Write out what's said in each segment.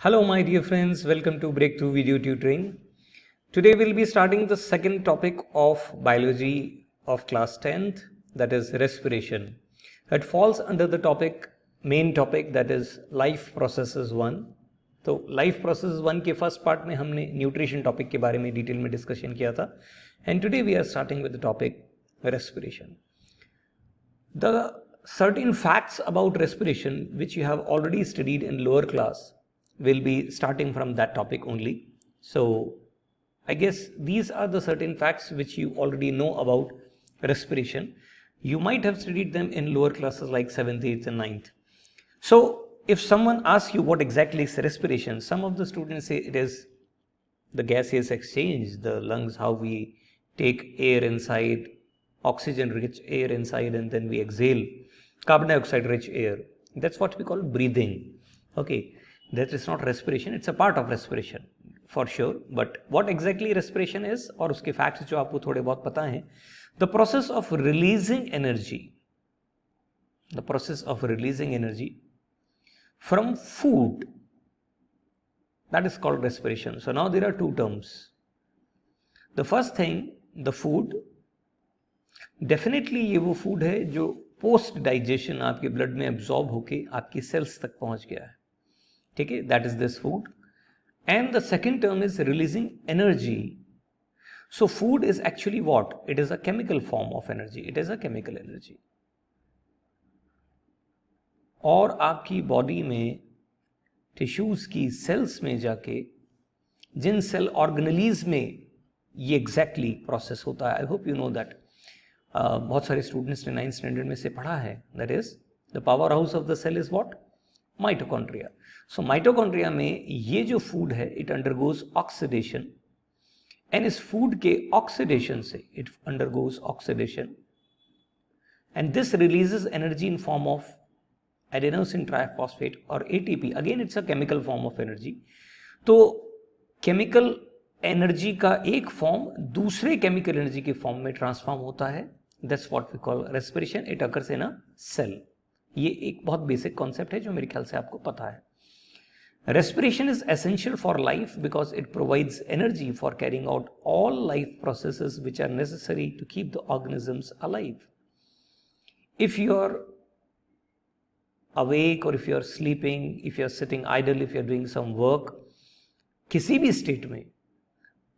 Hello my dear friends, welcome to Breakthrough Video Tutoring. Today we'll be starting the second topic of biology of class 10th, that is respiration. It falls under the main topic, that is life processes 1. तो life processes 1 के first part में हमने nutrition topic के बारे में detail में discussion किया था and today we are starting with the topic respiration. The certain facts about respiration which you have already studied in lower class will be starting from that topic only. So I guess these are the certain facts which you already know about respiration. You might have studied them in lower classes like 7th, 8th and 9th. So if someone asks you what exactly is respiration, some of the students say it is the gaseous exchange, the lungs, how we take air inside, oxygen rich air inside, and then we exhale carbon dioxide rich air. That's what we call breathing. Okay, that is not respiration, it's a part of respiration for sure. But what exactly respiration is और उसके facts जो आपको थोड़े बहुत पता हैं, the process of releasing energy from food, that is called respiration. So now there are two terms. The first thing, the food, definitely ये वो फूड है जो पोस्ट डाइजेशन आपके ब्लड में एब्जॉर्ब होके आपकी सेल्स तक पहुंच गया है, ठीक है, that is this food. And the second term is releasing energy. So food is actually what? It is a chemical form of energy. It is a chemical energy. और आपकी बॉडी में टिश्यूज की सेल्स में जाके जिन cell organelles में ये exactly process होता है, आई होप यू नो दैट. बहुत सारे स्टूडेंट्स ने 9th स्टैंडर्ड में से पढ़ा है. That is the power house of the cell is what? Mitochondria. So mitochondria में ये जो फूड है इट अंडरगोज ऑक्सीडेशन, एंड इस फूड के ऑक्सीडेशन से it undergoes oxidation and this releases energy in form of adenosine triphosphate और ATP. Again it's a chemical form of energy. तो chemical energy का एक फॉर्म दूसरे केमिकल एनर्जी के form में ट्रांसफॉर्म होता है. That's what we call respiration. It occurs in a cell. ये एक बहुत बेसिक कॉन्सेप्ट है जो मेरे ख्याल से आपको पता है. Respiration is essential for life because it provides energy for carrying out all life processes which are necessary to keep the organisms alive. If you are awake or if you are sleeping, if you are sitting idle, if you are doing some work, किसी भी state में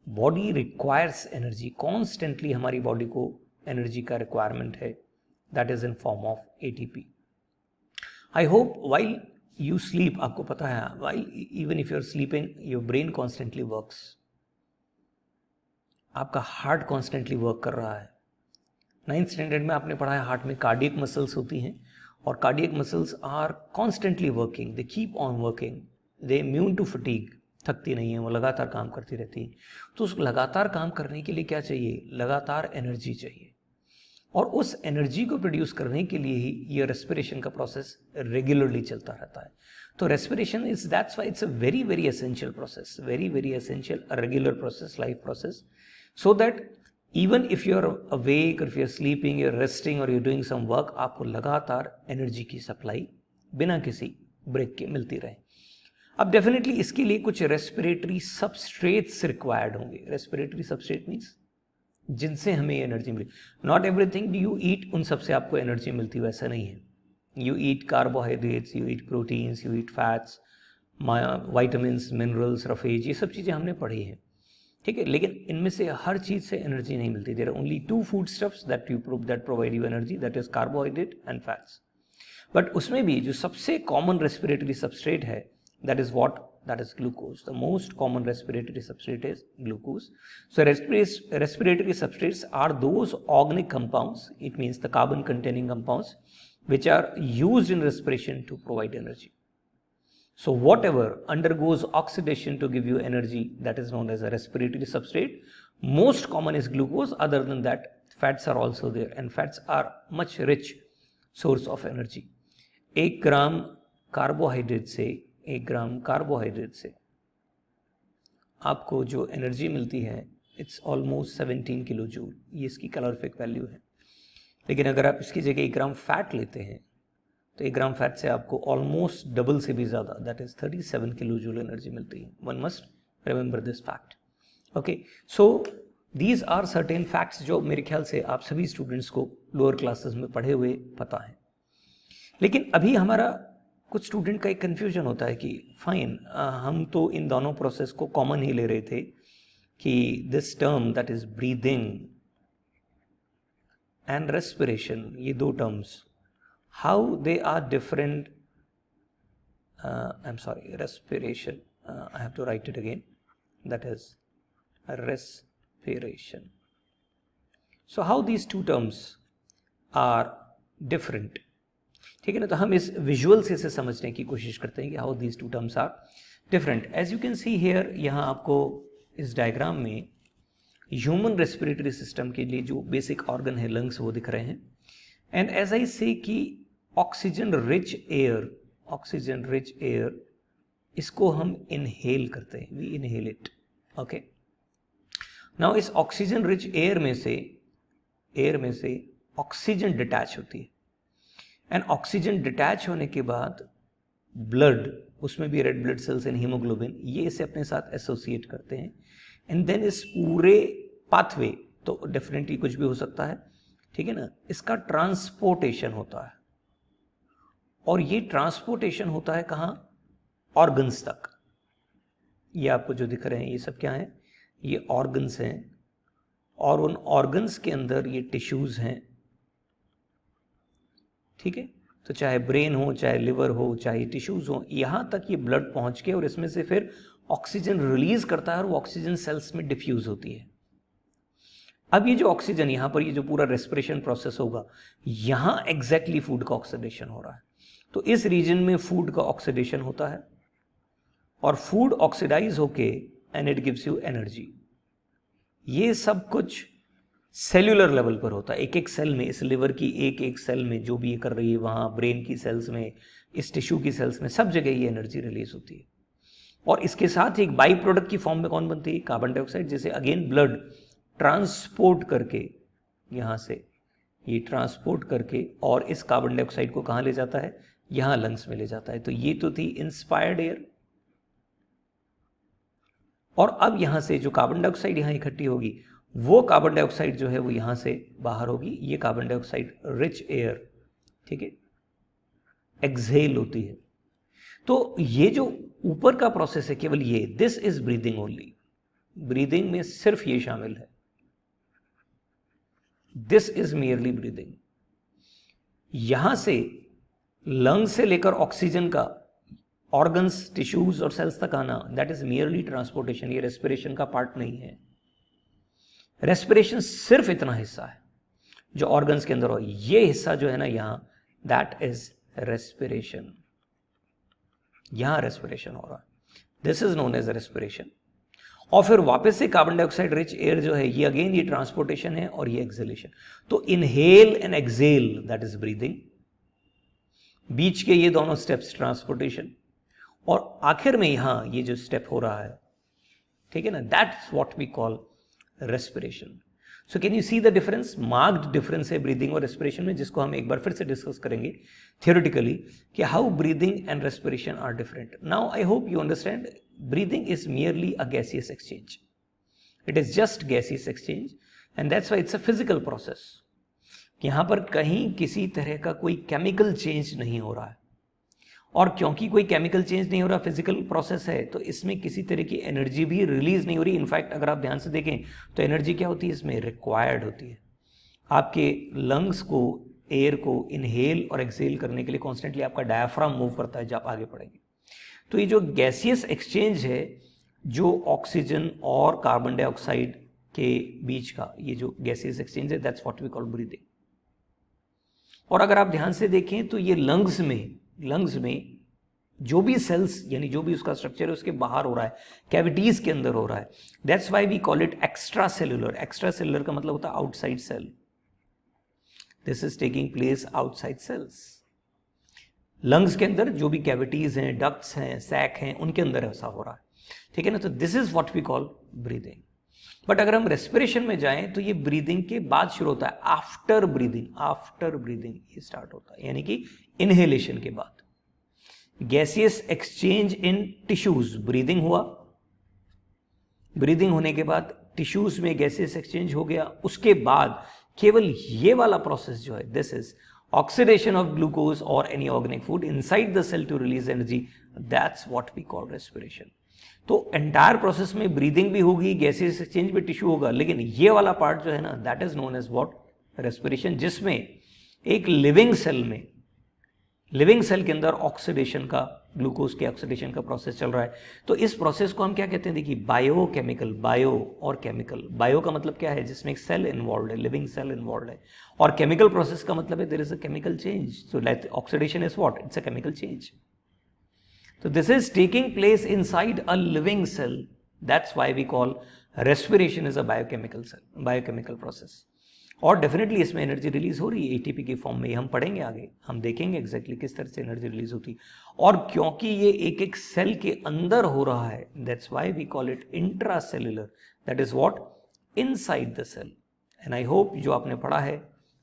body requires energy. Constantly हमारी body को energy का requirement है. That is in form of ATP. I hope while you sleep, आपको पता है, while even if you are sleeping your brain constantly works. आपका हार्ट कॉन्स्टेंटली वर्क कर रहा है. 9th स्टैंडर्ड में आपने पढ़ा है हार्ट में कार्डियक मसल्स होती हैं और cardiac muscles are constantly working. They keep on working. They immune to fatigue. थकती नहीं है, वो लगातार काम करती रहती है. तो उस लगातार काम करने के लिए क्या चाहिए? लगातार एनर्जी चाहिए. और उस एनर्जी को प्रोड्यूस करने के लिए ही ये रेस्पिरेशन का प्रोसेस रेगुलरली चलता रहता है. तो respiration is, that's why it's a very very essential process, very very essential, a regular process, life process, so that even if you are awake और if you are sleeping, you are resting और you are doing some work, आपको लगातार energy की supply बिना किसी break के मिलती रहे. अब डेफिनेटली इसके लिए कुछ रेस्पिरेटरी सबस्ट्रेट्स रिक्वायर्ड होंगे. रेस्पिरेटरी सबस्ट्रेट मीन्स जिनसे हमें एनर्जी मिले. नॉट एवरीथिंग यू ईट उन सबसे आपको एनर्जी मिलती, वैसा नहीं है. You eat carbohydrates, you eat proteins, you eat fats, vitamins, minerals, roughage, ये सब चीज़ें हमने पढ़ी हैं, ठीक है. लेकिन इनमें से हर चीज़ से एनर्जी नहीं मिलती. There are only 2 food stuffs that provide you energy, that is carbohydrate and fats. But उसमें भी जो सबसे कॉमन रेस्पिरेटरी सबस्ट्रेट है, that is what? That is glucose. The most common respiratory substrate is glucose. So respiratory substrates are those organic compounds, it means the carbon containing compounds, which are used in respiration to provide energy. So whatever undergoes oxidation to give you energy, that is known as a respiratory substrate. Most common is glucose. Other than that, fats are also there, and fats are much rich source of energy. 1 gram carbohydrate से आपको जो energy मिलती है it's almost 17 kilo joule. ये इसकी calorific value है. लेकिन अगर आप इसकी जगह 1 ग्राम फैट लेते हैं तो 1 ग्राम फैट से आपको ऑलमोस्ट डबल से भी ज़्यादा, that is 37 kilo joule energy मिलती है. One must remember this fact. Okay, so these are certain facts जो मेरे ख्याल से आप सभी स्टूडेंट्स को लोअर क्लासेस में पढ़े हुए पता है. लेकिन अभी हमारा कुछ स्टूडेंट का एक कन्फ्यूजन होता है कि फाइन, हम तो इन दोनों प्रोसेस को कॉमन ही ले रहे थे कि this term that is breathing and respiration, ये दो terms, how they are different. I am sorry, respiration, I have to write it again, that is respiration. So how these two terms are different. ठीक है ना, तो हम इस visual से समझने की कोशिश करते हैं कि how these two terms are different. As you can see here, यहाँ आपको इस डायग्राम में ह्यूमन रेस्पिरेटरी सिस्टम के लिए जो बेसिक ऑर्गन है लंग्स वो दिख रहे हैं. एंड एज आई से कि ऑक्सीजन रिच एयर इसको हम इनहेल करते हैं, we inhale it. Okay, now इस ऑक्सीजन रिच एयर में से ऑक्सीजन डिटैच होती है. एंड ऑक्सीजन डिटैच होने के बाद ब्लड, उसमें भी red blood cells and haemoglobin, ये इसे अपने साथ एसोसिएट करते हैं. एंड देन इस पूरे पाथवे, तो डेफिनेटली कुछ भी हो सकता है, ठीक है ना, इसका ट्रांसपोर्टेशन होता है. और ये ट्रांसपोर्टेशन होता है कहाँ? ऑर्गन्स तक. ये आपको जो दिख रहे हैं ये सब क्या है? ये ऑर्गन्स हैं. और उन ऑर्गन्स के अंदर ये टिश्यूज हैं. ठीक है, तो चाहे ब्रेन हो, चाहे लिवर हो, चाहे टिश्यूज हो, यहां तक ये ब्लड पहुंच के और इसमें से फिर ऑक्सीजन रिलीज करता है और वो ऑक्सीजन सेल्स में डिफ्यूज होती है. अब ये जो ऑक्सीजन यहां पर, ये जो पूरा रेस्पिरेशन प्रोसेस होगा, यहां एग्जैक्टली फूड का ऑक्सीडेशन हो रहा है. तो इस रीजन में फूड का ऑक्सीडेशन होता है और फूड ऑक्सीडाइज होके and it gives you energy. ये सब कुछ सेल्यूलर लेवल पर होता है. एक एक सेल में, इस लिवर की एक एक सेल में जो भी ये कर रही है, वहाँ ब्रेन की सेल्स में, इस टिश्यू की सेल्स में, सब जगह ये एनर्जी रिलीज होती है. और इसके साथ एक बाई प्रोडक्ट की फॉर्म में कौन बनती है? कार्बन डाइऑक्साइड, जिसे अगेन ब्लड ट्रांसपोर्ट करके, यहाँ से ये ट्रांसपोर्ट करके और इस कार्बन डाइऑक्साइड को कहाँ ले जाता है? यहाँ लंग्स में ले जाता है. तो ये तो थी इंस्पायर्ड एयर. और अब यहां से जो कार्बन डाइऑक्साइड यहां इकट्ठी होगी, वो कार्बन डाइऑक्साइड जो है वो यहां से बाहर होगी. ये कार्बन डाइऑक्साइड रिच एयर, ठीक है, एक्सहेल होती है. तो ये जो ऊपर का प्रोसेस है केवल ये, this is breathing only. Breathing में सिर्फ ये शामिल है. This is merely breathing. यहां से लंग से लेकर ऑक्सीजन का ऑर्गन्स, टिश्यूज और सेल्स तक आना, दैट इज मियरली ट्रांसपोर्टेशन. ये रेस्पिरेशन का पार्ट नहीं है. रेस्पिरेशन सिर्फ इतना हिस्सा है जो ऑर्गन्स के अंदर हो. ये हिस्सा जो है ना यहां, दैट इज रेस्पिरेशन. यहां रेस्पिरेशन हो रहा है. This is known as respiration. और फिर वापस से कार्बन डाइऑक्साइड रिच एयर जो है, ये अगेन ये ट्रांसपोर्टेशन है और ये एक्सहेलेशन. तो inhale and exhale, that is breathing. बीच के ये दोनों स्टेप्स ट्रांसपोर्टेशन, और आखिर में यहां ये जो स्टेप हो रहा है, ठीक है ना, that's what we call respiration. So can you see the difference? Marked difference है ब्रीदिंग और रेस्पिरेशन में, जिसको हम एक बार फिर से डिस्कस करेंगे थियोरेटिकली कि how breathing and respiration are different. Now I hope you understand. Breathing is merely a gaseous exchange. It is just gaseous exchange and that's why it's a physical process. यहां पर कहीं किसी तरह का कोई chemical change नहीं हो रहा है. और क्योंकि कोई केमिकल चेंज नहीं हो रहा, फिजिकल प्रोसेस है, तो इसमें किसी तरह की एनर्जी भी रिलीज नहीं हो रही. इनफैक्ट अगर आप ध्यान से देखें तो एनर्जी क्या होती है इसमें? रिक्वायर्ड होती है. आपके लंग्स को, एयर को इनहेल और एक्सहेल करने के लिए कॉन्स्टेंटली आपका डायफ्राम मूव करता है जब आप आगे बढ़ेंगे. तो ये जो गैसियस एक्सचेंज है, जो ऑक्सीजन और कार्बन डाइऑक्साइड के बीच का ये जो गैसियस एक्सचेंज है, that's what we call breathing. और अगर आप ध्यान से देखें तो ये लंग्स में जो भी सेल्स, यानी जो भी उसका स्ट्रक्चर है, उसके बाहर हो रहा है, कैविटीज के अंदर हो रहा है. That's why we call it extra cellular. Extra cellular का मतलब होता है outside cell. This is taking place outside cells. Lungs के अंदर जो भी कैविटीज हैं, डक्ट्स हैं, सैक हैं, उनके अंदर ऐसा हो रहा है. ठीक है ना. तो this is what we call breathing. But अगर हम रेस्पिरेशन में जाएं तो ये ब्रीदिंग के बाद शुरू होता है, आफ्टर ब्रीदिंग ये स्टार्ट होता है, यानी कि इनहेलेशन के बाद। गैसियस एक्सचेंज इन टिश्यूज, ब्रीदिंग हुआ, ब्रीदिंग होने के बाद टिश्यूज में गैसियस एक्सचेंज हो गया, उसके बाद केवल ये वाला प्रोसेस जो है, this is oxidation of glucose और any organic food inside the cell to release energy, that's what we call respiration. तो एंटायर प्रोसेस में ब्रीदिंग भी होगी, गैसेस एक्सचेंज भी टिश्यू होगा, लेकिन ये वाला पार्ट जो है ना, that is known as what, respiration, जिसमें एक लिविंग सेल के अंदर ऑक्सीडेशन का, ग्लूकोज के ऑक्सीडेशन का प्रोसेस चल रहा है। तो इस प्रोसेस को हम क्या कहते हैं, देखिए बायोकेमिकल, बायो और केमिकल। बायो का मतलब क्या है, जिसमें एक सेल इन्वॉल्व है, लिविंग सेल इन्वॉल्व है, और केमिकल प्रोसेस का मतलब है there is a chemical change. So oxidation is what, it's a chemical change. So this is taking place inside a living cell. That's why we call respiration is a biochemical process. और definitely इसमें energy release हो रही है ATP की form में, हम पढ़ेंगे आगे, हम देखेंगे एग्जैक्टली किस तरह से एनर्जी रिलीज होती है। और क्योंकि ये एक एक सेल के अंदर हो रहा है, that's why we call it intracellular, that is what, inside the cell. And I hope जो आपने पढ़ा है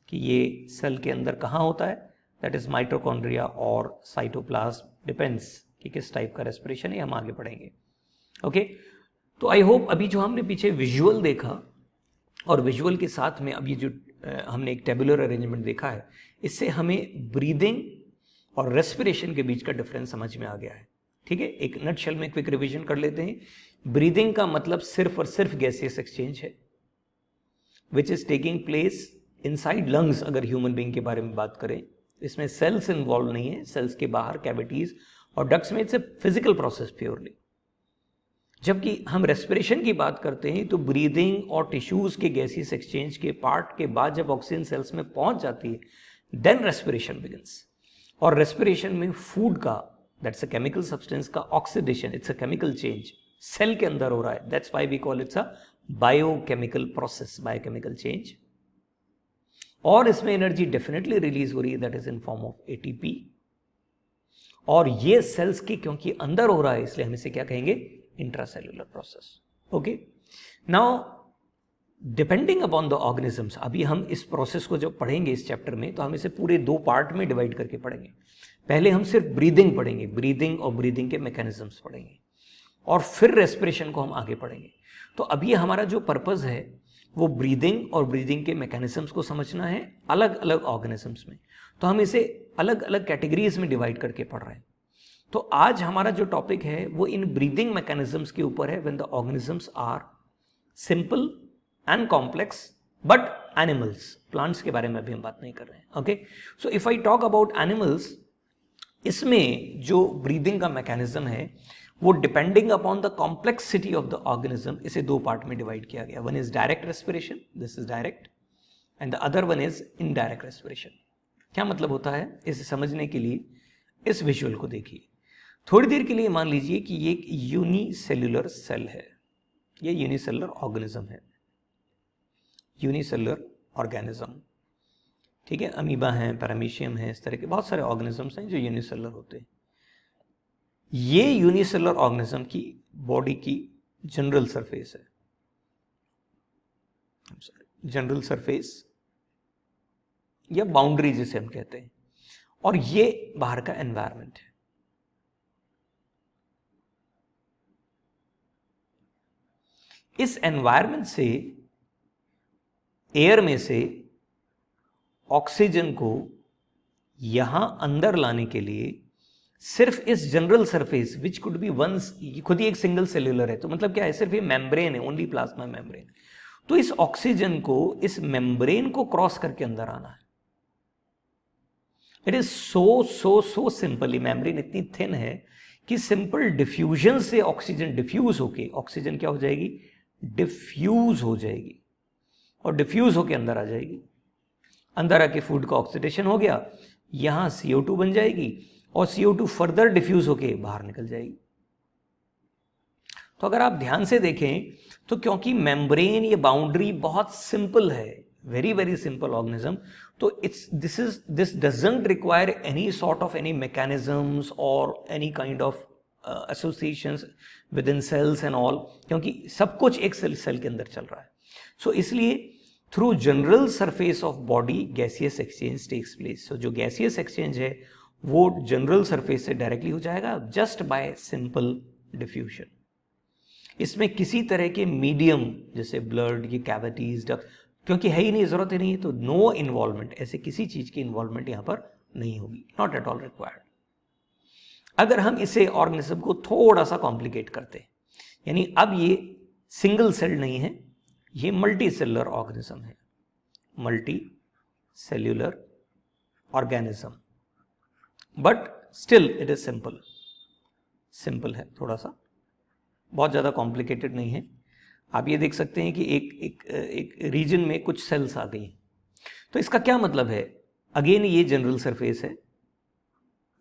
कि ये सेल के अंदर कहाँ होता है, दैट इज माइटोकॉन्ड्रिया और साइटोप्लाज्म, डिपेंड्स कि किस टाइप का रेस्पिरेशन है, हम आगे पढ़ेंगे। ओके, तो आई होप अभी जो हमने पीछे विजुअल देखा, और विजुअल के साथ में अभी जो हमने एक टेबुलर अरेंजमेंट देखा है, इससे हमें ब्रीदिंग और रेस्पिरेशन के बीच का डिफरेंस समझ में आ गया है। ठीक है, एक नटशेल में क्विक रिवीजन कर लेते हैं। ब्रीदिंग का मतलब सिर्फ और सिर्फ गैसियस एक्सचेंज है, which is taking place inside lungs. अगर ह्यूमन बीइंग के बारे में बात करें, इसमें सेल्स इन्वॉल्व नहीं है, सेल्स के बाहर कैविटीज और डक्ट्स में it's a physical process purely. जबकि हम रेस्पिरेशन की बात करते हैं तो ब्रीदिंग और टिश्यूज के गैसियस एक्सचेंज के पार्ट के बाद जब ऑक्सीजन सेल्स में पहुंच जाती है, देन रेस्पिरेशन बिगिंस। और रेस्पिरेशन में फूड का, दैट्स अ केमिकल सब्सटेंस का oxidation, it's a chemical change, cell के अंदर हो रहा है, that's why we call it's a biochemical process, biochemical change. और इसमें एनर्जी डेफिनेटली रिलीज हो रही है, that is in form of ATP. और ये सेल्स के क्योंकि अंदर हो रहा है, इसलिए हम इसे क्या कहेंगे, intracellular process. Okay, now depending upon the organisms, अभी हम इस प्रोसेस को जब पढ़ेंगे इस चैप्टर में, तो हम इसे पूरे दो पार्ट में डिवाइड करके पढ़ेंगे। पहले हम सिर्फ ब्रीदिंग पढ़ेंगे, ब्रीदिंग और ब्रीदिंग के मैकेनिज्म्स पढ़ेंगे, और फिर रेस्पिरेशन को हम आगे पढ़ेंगे। तो अभी हमारा जो पर्पस है वो ब्रीदिंग और ब्रीदिंग के मैकेनिज्म्स को समझना है अलग अलग ऑर्गेनिजम्स में। तो हम इसे अलग अलग कैटेगरीज में डिवाइड करके पढ़ रहे हैं। तो आज हमारा जो टॉपिक है वो इन ब्रीदिंग मैकेनिज्म्स के ऊपर है, when the organisms are simple and complex but animals. Plants के बारे में अभी हम बात नहीं कर रहे हैं। Okay, so if I talk about animals, इसमें जो ब्रीदिंग का मैकेनिज्म है वो depending upon the complexity of the organism, इसे दो पार्ट में डिवाइड किया गया। One is direct respiration, this is direct, and the other one is indirect respiration. क्या मतलब होता है, इसे समझने के लिए इस विजुअल को देखिए। थोड़ी देर के लिए मान लीजिए कि ये एक यूनिसेल्युलर सेल है, ये यूनिसेलुलर ऑर्गेनिज्म है, यूनिसेलुलर ऑर्गेनिज्म। ठीक है, अमीबा हैं, पैरामीशियम है, इस तरह के बहुत सारे ऑर्गेनिजम्स हैं जो यूनिसेलुलर होते हैं। ये यूनिसेलुलर ऑर्गेनिज्म की बॉडी की जनरल सरफेस है, जनरल सरफेस या बाउंड्री जिसे हम कहते हैं, और ये बाहर का एनवायरनमेंट है। इस एनवायरनमेंट से, एयर में से ऑक्सीजन को यहां अंदर लाने के लिए सिर्फ इस general surface, which could be once, खुद ही एक सिंगल सेल्यूलर है, तो मतलब क्या है, सिर्फ ये मेम्ब्रेन है, ओनली प्लाज्मा मेम्ब्रेन। तो इस ऑक्सीजन को इस मेम्ब्रेन को क्रॉस करके अंदर आना है। It is so simple. ये मेम्ब्रेन इतनी थिन है कि सिंपल डिफ्यूजन से ऑक्सीजन डिफ्यूज होके, ऑक्सीजन क्या हो जाएगी, डिफ्यूज हो जाएगी, और डिफ्यूज होके अंदर आ जाएगी। अंदर आके फूड का ऑक्सीडेशन हो गया, यहां CO2 बन जाएगी, और CO2 फर्दर डिफ्यूज होके बाहर निकल जाएगी। तो अगर आप ध्यान से देखें तो क्योंकि मेम्ब्रेन, ये बाउंड्री बहुत सिंपल है, वेरी वेरी सिंपल ऑर्गेनिज्म, तो this doesn't require any sort of any mechanisms और any kind of associations within cells and all, क्योंकि सब कुछ एक सेल के अंदर चल रहा है. सो इसलिए through general surface of body gaseous exchange takes place. So जो गैसियस एक्सचेंज है वो जनरल सरफेस से डायरेक्टली हो जाएगा जस्ट बाय सिंपल डिफ्यूजन. इसमें किसी तरह के मीडियम जैसे ब्लड, ये कैविटीज, डक्ट, क्योंकि है ही नहीं, जरूरत ही नहीं है, तो नो इन्वॉल्वमेंट, ऐसे किसी चीज की इन्वॉल्वमेंट यहां पर नहीं होगी, नॉट एट ऑल रिक्वायर्ड. अगर हम इसे ऑर्गेनिज्म को थोड़ा सा कॉम्प्लिकेट करते हैं, यानी अब ये सिंगल सेल नहीं है, ये मल्टी सेलुलर ऑर्गेनिज्म है, multi cellular organism, but still it is simple. Simple है थोड़ा सा, बहुत ज़्यादा कॉम्प्लिकेटेड नहीं है. आप ये देख सकते हैं कि एक रीजन में कुछ सेल्स आ गई हैं. तो इसका क्या मतलब है? अगेन ये जनरल सरफेस है,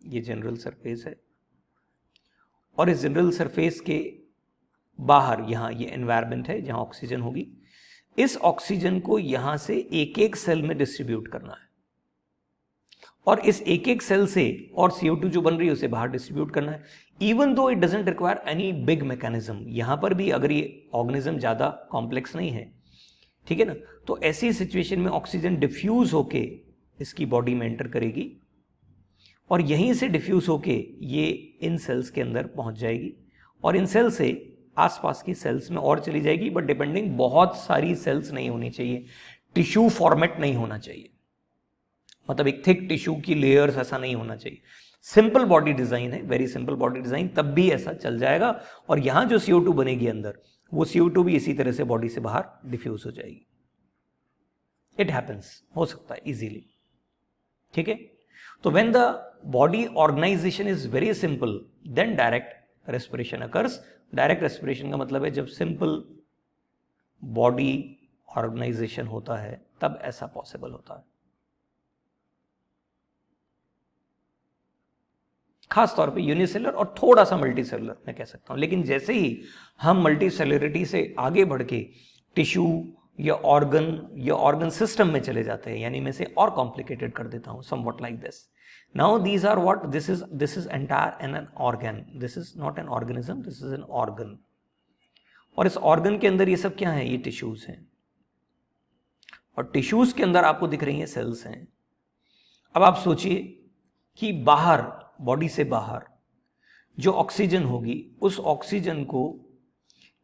ये जनरल सरफेस है, और इस जनरल सरफेस के बाहर यहाँ ये एनवायरनमेंट है जहाँ ऑक्सीजन होगी. इस ऑक्सीजन को यहाँ से एक एक सेल में डिस्ट्रीब्यूट करना है, और इस एक एक सेल से और CO2 जो बन रही है उसे बाहर डिस्ट्रीब्यूट करना है. Even though it doesn't require any big mechanism. यहां पर भी अगर ये ऑर्गेनिज्म ज्यादा कॉम्प्लेक्स नहीं है, ठीक है ना, तो ऐसी सिचुएशन में ऑक्सीजन डिफ्यूज होके इसकी बॉडी में एंटर करेगी, और यहीं से डिफ्यूज होके ये इन सेल्स के अंदर पहुंच जाएगी, और इन सेल से आसपास की सेल्स में और चली जाएगी. बट डिपेंडिंग, बहुत सारी सेल्स नहीं होनी चाहिए, टिश्यू फॉर्मेट नहीं होना चाहिए, मतलब एक थिक टिश्यू की लेयर्स ऐसा नहीं होना चाहिए. सिंपल बॉडी डिजाइन है, वेरी सिंपल बॉडी डिजाइन, तब भी ऐसा चल जाएगा. और यहां जो CO2 बनेगी अंदर, वो CO2 भी इसी तरह से बॉडी से बाहर डिफ्यूज हो जाएगी. इट हैपेंस, हो सकता है इजीली, ठीक है. तो when the body organisation is very simple, then direct respiration occurs. Direct respiration का मतलब है जब सिंपल बॉडी ऑर्गेनाइजेशन होता है तब ऐसा पॉसिबल होता है. खास तौर पे यूनिसेलुलर और थोड़ा सा मल्टी सेलुलर मैं कह सकता हूं. लेकिन जैसे ही हम मल्टी सेलुलरिटी से आगे बढ़ के टिश्यू या ऑर्गन सिस्टम में चले जाते हैं, यानी मैं इसे और कॉम्प्लिकेटेड कर देता हूं, somewhat like this. Now these are what, this is entire an organ, this is not an organism, this is an organ. और इस ऑर्गन के अंदर ये सब क्या है? ये टिश्यूज हैं, और टिश्यूज के अंदर आपको दिख रही हैं सेल्स हैं. अब आप सोचिए कि बाहर, बॉडी से बाहर जो ऑक्सीजन होगी, उस ऑक्सीजन को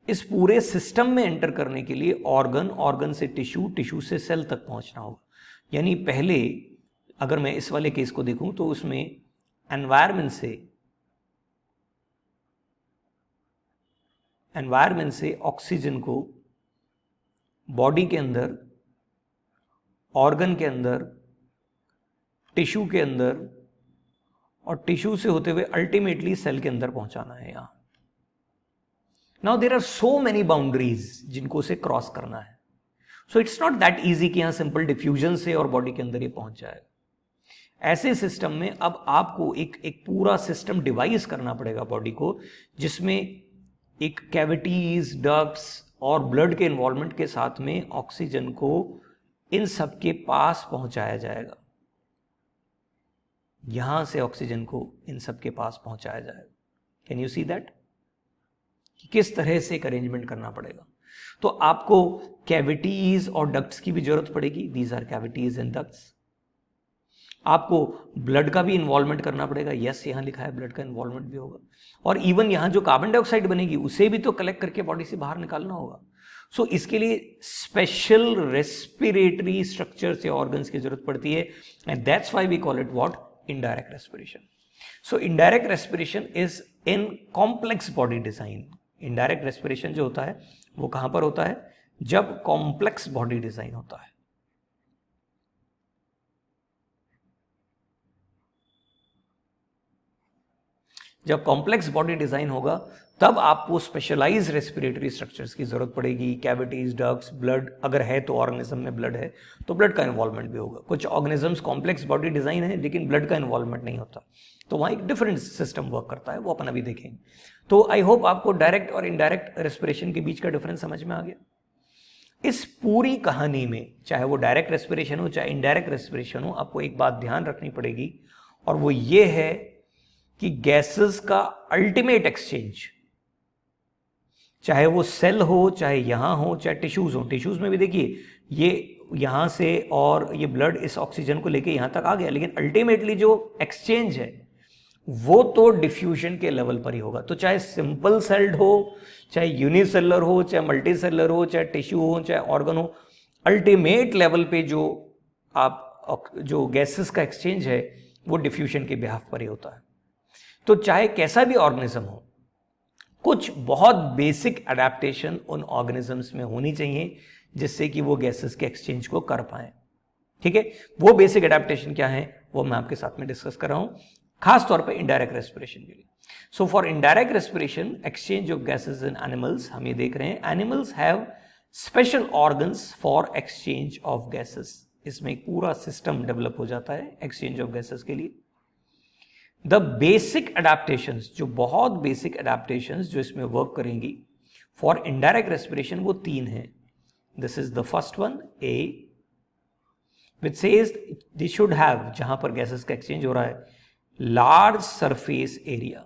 इस पूरे सिस्टम में एंटर करने के लिए ऑर्गन से टिश्यू, टिश्यू से सेल तक पहुंचना होगा. यानी पहले अगर मैं इस वाले केस को देखूं तो उसमें एनवायरनमेंट से ऑक्सीजन को बॉडी के अंदर, ऑर्गन के अंदर, टिश्यू के अंदर, और टिश्यू से होते हुए अल्टीमेटली सेल के अंदर पहुंचाना है. यहां now there are so many boundaries जिनको से क्रॉस करना है. So it's not that easy कि यहां सिंपल डिफ्यूजन से और बॉडी के अंदर ये पहुंच जाएगा. ऐसे सिस्टम में अब आपको एक पूरा सिस्टम डिवाइस करना पड़ेगा बॉडी को, जिसमें एक कैविटीज, डक्ट्स और ब्लड के इन्वॉल्वमेंट के साथ में ऑक्सीजन को इन सब के पास पहुंचाया जाएगा. यहां से ऑक्सीजन को इन सब के पास पहुंचाया जाएगा. कैन यू सी दैट कि किस तरह से एक अरेंजमेंट करना पड़ेगा. तो आपको कैविटीज और डक्ट्स की भी जरूरत पड़ेगी, these are cavities and ducts. आपको ब्लड का भी इन्वॉल्वमेंट करना पड़ेगा, यस यहां लिखा है ब्लड का इन्वॉल्वमेंट भी होगा. और इवन यहां जो कार्बन डाइऑक्साइड बनेगी उसे भी तो कलेक्ट करके बॉडी से बाहर निकालना होगा. सो इसके लिए स्पेशल रेस्पिरेटरी स्ट्रक्चर्स या ऑर्गन्स की जरूरत पड़ती है, and that's why we call it what, indirect respiration. So indirect respiration is in complex body design. Indirect respiration जो होता है वो कहां पर होता है? जब complex body design होता है. जब कॉम्प्लेक्स बॉडी डिजाइन होगा तब आपको स्पेशलाइज रेस्पिरेटरी स्ट्रक्चर्स की जरूरत पड़ेगी. कैविटीज, डक्ट्स, ब्लड, अगर है तो ऑर्गेनिज्म में ब्लड है तो ब्लड का इन्वॉल्वमेंट भी होगा. कुछ ऑर्गेनिजम्स कॉम्प्लेक्स बॉडी डिजाइन है लेकिन ब्लड का इन्वॉल्वमेंट नहीं होता, तो वहाँ एक डिफरेंट सिस्टम वर्क करता है, वो अपन अभी देखेंगे. तो आई होप आपको डायरेक्ट और इनडायरेक्ट रेस्पिरेशन के बीच का डिफरेंस समझ में आ गया. इस पूरी कहानी में चाहे वो डायरेक्ट रेस्पिरेशन हो चाहे इनडायरेक्ट रेस्पिरेशन हो, आपको एक बात ध्यान रखनी पड़ेगी, और वो ये है कि गैसेस का अल्टीमेट एक्सचेंज, चाहे वो सेल हो, चाहे यहां हो, चाहे टिश्यूज हो, टिश्यूज में भी देखिए ये यहां से और ये ब्लड इस ऑक्सीजन को लेके यहां तक आ गया, लेकिन अल्टीमेटली जो एक्सचेंज है वो तो डिफ्यूजन के लेवल पर ही होगा। तो चाहे सिंपल सेल्ड हो, चाहे यूनिसेलुलर हो, चाहे मल्टीसेलुलर हो, चाहे टिश्यू हो, चाहे ऑर्गन हो, अल्टीमेट लेवल पे जो गैसेस का एक्सचेंज है वो डिफ्यूजन के बिहाफ पर ही होता है। तो चाहे कैसा भी ऑर्गेनिज्म हो, कुछ बहुत बेसिक अडेप्टेशन उन ऑर्गेनिजम्स में होनी चाहिए जिससे कि वो गैसेस के एक्सचेंज को कर पाए। ठीक है, वो बेसिक अडेप्टेशन क्या है वो मैं आपके साथ में डिस्कस कर रहा हूं, खास तौर पे इनडायरेक्ट रेस्पिरेशन के लिए। So for indirect respiration exchange of gases in animals, हम ये देख रहे हैं animals have special organs for exchange of gases. इसमें एक पूरा सिस्टम डेवलप हो जाता है एक्सचेंज ऑफ गैसेस के लिए। द बेसिक अडेप्टेशंस, जो बहुत बेसिक अडेप्टेशंस जो इसमें वर्क करेंगी फॉर इनडायरेक्ट रेस्पिरेशन, वो तीन हैं। This is the first one, A, which says they should have, जहां पर गैसेस का एक्सचेंज हो रहा है, लार्ज सरफेस एरिया,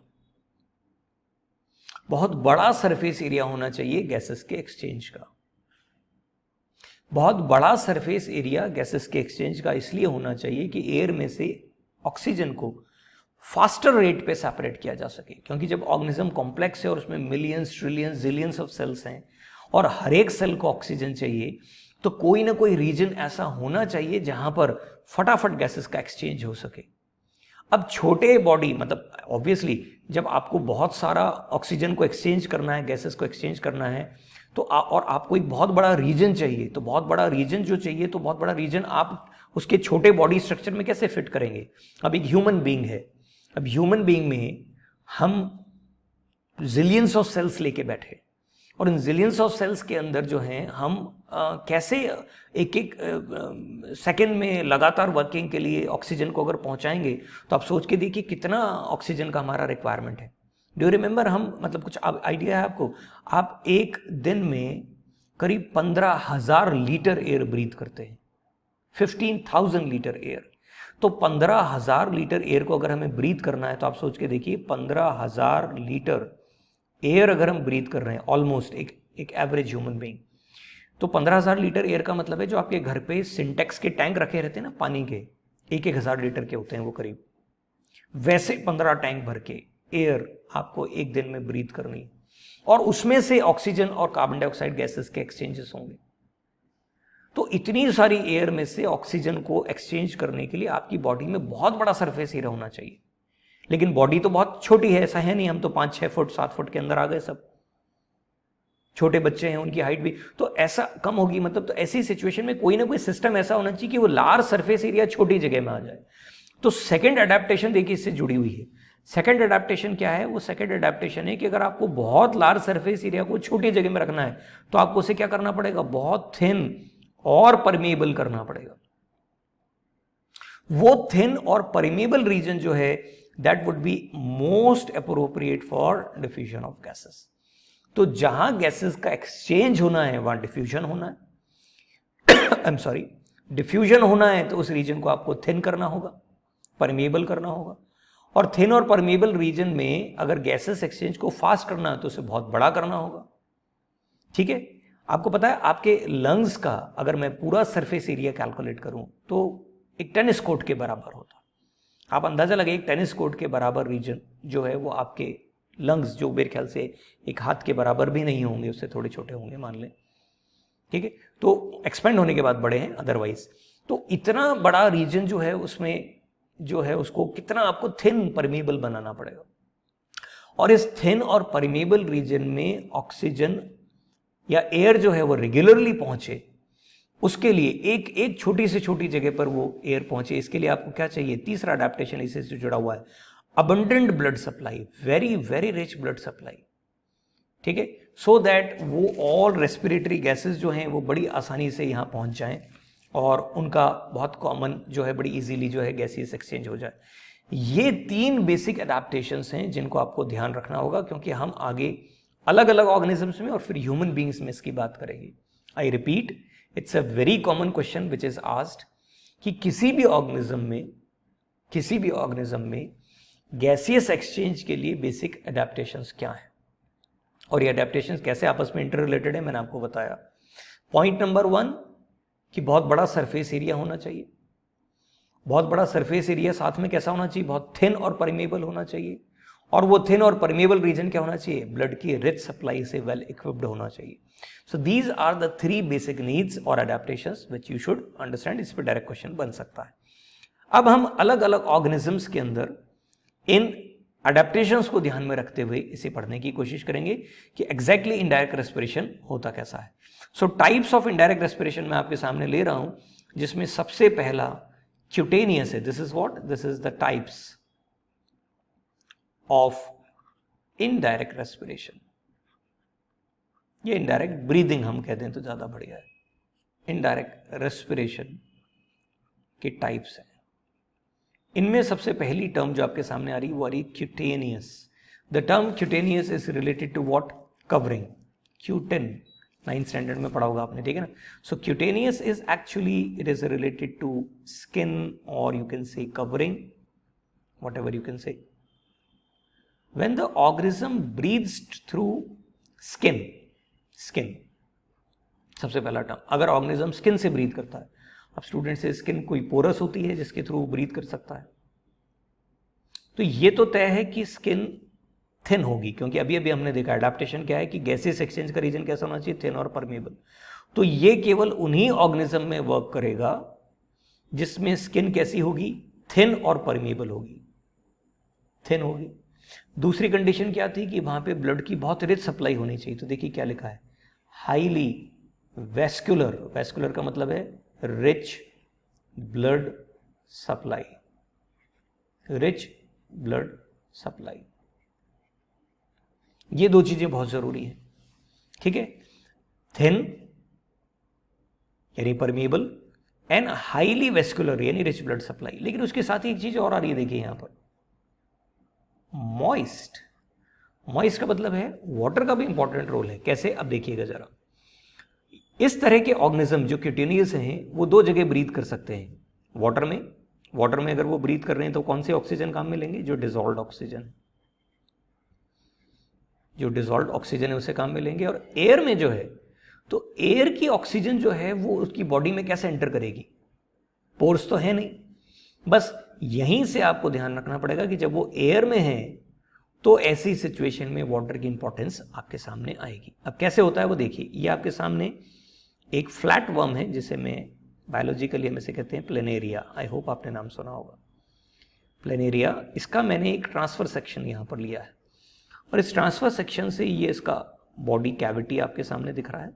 बहुत बड़ा सरफेस एरिया होना चाहिए गैसेस के एक्सचेंज का। बहुत बड़ा सरफेस एरिया गैसेस के एक्सचेंज का इसलिए होना चाहिए कि एयर में से ऑक्सीजन को फास्टर रेट पे सेपरेट किया जा सके, क्योंकि जब ऑर्गेनिज्म कॉम्प्लेक्स है और उसमें millions, trillions, zillions of cells हैं और हर एक सेल को ऑक्सीजन चाहिए, तो कोई ना कोई रीजन ऐसा होना चाहिए जहां पर फटाफट गैसेस का एक्सचेंज हो सके। अब छोटे बॉडी, मतलब ऑब्वियसली जब आपको बहुत सारा ऑक्सीजन को एक्सचेंज करना है, गैसेस को एक्सचेंज करना है, तो और आपको एक बहुत बड़ा रीजन चाहिए, तो बहुत बड़ा रीजन जो चाहिए, तो बहुत बड़ा रीजन आप उसके छोटे बॉडी स्ट्रक्चर में कैसे फिट करेंगे। अब एक ह्यूमन बीइंग है, अब ह्यूमन बीइंग में हम जिलियंस ऑफ सेल्स लेके बैठे और इन जिलियंस ऑफ सेल्स के अंदर जो हैं हम कैसे एक एक सेकेंड में लगातार वर्किंग के लिए ऑक्सीजन को अगर पहुंचाएंगे, तो आप सोच के देखिए कितना ऑक्सीजन का हमारा रिक्वायरमेंट है। डू यू रिमेंबर, हम मतलब कुछ आइडिया है आपको, आप एक दिन में करीब 15,000 लीटर एयर ब्रीथ करते हैं, 15,000 लीटर एयर। तो 15,000 लीटर एयर को अगर हमें ब्रीथ करना है, तो आप सोच के देखिए 15,000 लीटर एयर अगर हम ब्रीथ कर रहे हैं, ऑलमोस्ट एक एवरेज ह्यूमन बीइंग, तो 15,000 लीटर एयर का मतलब है जो आपके घर पे सिंटेक्स के टैंक रखे रहते हैं ना पानी के, 1,000 लीटर के होते हैं वो करीब, वैसे 15 टैंक भर के एयर आपको एक दिन में ब्रीथ करनी है, और उसमें से ऑक्सीजन और कार्बन डाइऑक्साइड गैसेस के एक्सचेंजेस होंगे। तो इतनी सारी एयर में से ऑक्सीजन को एक्सचेंज करने के लिए आपकी बॉडी में बहुत बड़ा सरफेस एरिया होना चाहिए, लेकिन बॉडी तो बहुत छोटी है, ऐसा है नहीं हम तो 5-6 फुट 7 फुट के अंदर आ गए सब, छोटे बच्चे हैं उनकी हाइट भी तो ऐसा कम होगी, मतलब तो ऐसी सिचुएशन में कोई ना कोई सिस्टम ऐसा होना चाहिए कि वो लार्ज सरफेस एरिया छोटी जगह में आ जाए। तो सेकंड अडेप्टेशन देखिए इससे जुड़ी हुई है। सेकंड अडेप्टेशन क्या है, वो सेकंड अडेप्टेशन है कि अगर आपको बहुत लार्ज सरफेस एरिया को छोटी जगह में रखना है, तो आपको उसे क्या करना पड़ेगा, बहुत थिन और परमेबल करना पड़ेगा। वो थिन और परमेबल रीजन जो है that would be most appropriate for diffusion of gases। तो जहां गैसेस का एक्सचेंज होना है वहां डिफ्यूजन होना है आई एम सॉरी, डिफ्यूजन होना है तो उस रीजन को आपको थिन करना होगा, परमेबल करना होगा, और थिन और परमेबल रीजन में अगर गैसेस एक्सचेंज को फास्ट करना है तो उसे बहुत बड़ा करना होगा। ठीक है, आपको पता है आपके लंग्स का अगर मैं पूरा सरफेस एरिया कैलकुलेट करूं तो एक टेनिस कोर्ट के बराबर होता। आप अंदाजा लगे एक टेनिस कोर्ट के बराबर रीजन जो है वो आपके लंग्स, जो मेरे ख्याल से एक हाथ के बराबर भी नहीं होंगे, उससे थोड़े छोटे होंगे मान लें, ठीक है, तो एक्सपेंड होने के बाद बड़े हैं अदरवाइज। तो इतना बड़ा रीजन जो है उसमें जो है उसको कितना आपको थिन परमेबल बनाना पड़ेगा, और इस थिन और परमेबल रीजन में ऑक्सीजन या एयर जो है वो रेगुलरली पहुंचे, उसके लिए एक छोटी से छोटी जगह पर वो एयर पहुंचे, इसके लिए आपको क्या चाहिए, तीसरा अडेप्टेशन इसी से जुड़ा हुआ है, abundant blood supply, very very rich blood supply. ठीक है, सो दैट वो ऑल रेस्पिरेटरी गैसेस जो हैं वो बड़ी आसानी से यहाँ पहुंच जाएं और उनका बहुत कॉमन जो है बड़ी इजीली जो है गैसेस एक्सचेंज हो जाए। ये 3 बेसिक अडेप्टेशंस हैं जिनको आपको ध्यान रखना होगा, क्योंकि हम आगे अलग अलग ऑर्गेनिजम्स में और फिर ह्यूमन बींग्स में इसकी बात करेंगे। I repeat, it's a very common question which is asked कि किसी भी ऑर्गेनिज्म में गैसियस एक्सचेंज के लिए बेसिक एडेप्टेशंस क्या है और ये एडेप्टेशंस कैसे आपस में इंटर रिलेटेड है मैंने आपको बताया। पॉइंट नंबर 1 कि बहुत बड़ा सरफेस एरिया होना चाहिए। बहुत बड़ा सरफेस एरिया साथ में कैसा होना चाहिए, बहुत थिन और परमेबल होना चाहिए। और वो थिन और परमेबल रीजन क्या होना चाहिए, ब्लड की रिच सप्लाई से वेल इक्विप्ड होना चाहिए। So these are the 3 basic needs और adaptations which you should understand. इस पर डायरेक्ट क्वेश्चन बन सकता है। अब हम अलग अलग ऑर्गेनिजम्स के अंदर इन एडेप्टेशंस को ध्यान में रखते हुए इसे पढ़ने की कोशिश करेंगे कि एग्जैक्टली इनडायरेक्ट रेस्पिरेशन होता कैसा है। सो टाइप्स ऑफ इनडायरेक्ट रेस्पिरेशन मैं आपके सामने ले रहा हूं, जिसमें सबसे पहला क्यूटेनियस है। This is what, this is the types of indirect respiration. ये इनडायरेक्ट ब्रीदिंग हम कहते हैं तो ज्यादा बढ़िया है। इनडायरेक्ट रेस्पिरेशन के टाइप्स हैं। इनमें सबसे पहली टर्म जो आपके सामने आ रही है वो आ रही है cutaneous. The term cutaneous is related to what, covering. क्यूटेन 9th स्टैंडर्ड में पढ़ा होगा आपने, ठीक है ना। So cutaneous is actually it is related to skin और you can say covering, whatever you can say. When the organism breathes through skin, सबसे पहला टर्म, अगर ऑर्गेनिज्म स्किन से ब्रीथ करता है। अब स्टूडेंट से स्किन कोई पोरस होती है जिसके थ्रू ब्रीथ कर सकता है, तो ये तो तय है कि स्किन थिन होगी, क्योंकि अभी अभी हमने देखा एडेप्टेशन क्या है कि गैसेस एक्सचेंज का रीजन कैसा होना चाहिए, थिन और परमेबल। तो ये केवल उन्हीं ऑर्गेनिज्म में वर्क करेगा जिसमें स्किन कैसी होगी, थिन और परमेबल होगी, थिन होगी। दूसरी कंडीशन क्या थी कि वहां पे ब्लड की बहुत रिच सप्लाई होनी चाहिए। तो देखिए क्या लिखा है, हाईली वेस्कुलर। वेस्कुलर का मतलब है rich blood supply, rich blood supply. ये दो चीजें बहुत जरूरी हैं, ठीक है। थिन यानी परमेबल एंड हाईली वेस्कुलर यानी रिच ब्लड सप्लाई। लेकिन उसके साथ ही एक चीज और आ रही है, देखिए यहां पर मॉइस्ट। मॉइस्ट का मतलब है वाटर का भी इंपॉर्टेंट रोल है। कैसे, अब देखिएगा जरा। इस तरह के ऑर्गेनिज्म जो क्यूटेनियस हैं वो दो जगह ब्रीथ कर सकते हैं, वाटर में। वाटर में अगर वो ब्रीथ कर रहे हैं तो कौन से ऑक्सीजन काम में लेंगे, जो डिसॉल्व्ड ऑक्सीजन, जो डिसॉल्व्ड ऑक्सीजन है उसे काम में लेंगे। और एयर में जो है, तो एयर की ऑक्सीजन जो है वो उसकी बॉडी में कैसे एंटर करेगी, पोर्स तो है नहीं। बस यहीं से आपको ध्यान रखना पड़ेगा कि जब वो एयर में है तो ऐसी सिचुएशन में वाटर की इंपॉर्टेंस आपके सामने आएगी। अब कैसे होता है वो देखिए। ये आपके सामने एक फ्लैट वर्म है जिसे मैं बायोलॉजिकली हम इसे कहते हैं प्लेनेरिया। आई होप आपने नाम सुना होगा, प्लेनेरिया। इसका मैंने एक ट्रांसफर सेक्शन यहाँ पर लिया है और इस ट्रांसफर सेक्शन से ये इसका बॉडी कैविटी आपके सामने दिख रहा है।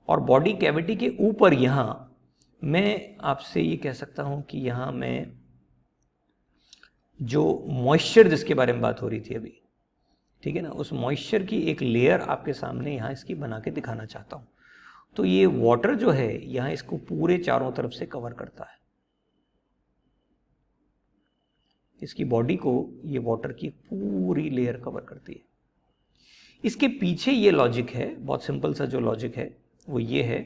और बॉडी कैविटी के ऊपर यहाँ मैं आपसे ये कह सकता हूँ कि यहाँ मैं जो मॉइस्चर जिसके बारे में बात हो रही थी अभी, ठीक है ना, उस मॉइस्चर की एक लेयर आपके सामने यहाँ इसकी बना के दिखाना चाहता हूँ। तो ये वाटर जो है यहाँ इसको पूरे चारों तरफ से कवर करता है, इसकी बॉडी को ये वाटर की पूरी लेयर कवर करती है। इसके पीछे ये लॉजिक है, बहुत सिंपल सा जो लॉजिक है वो ये है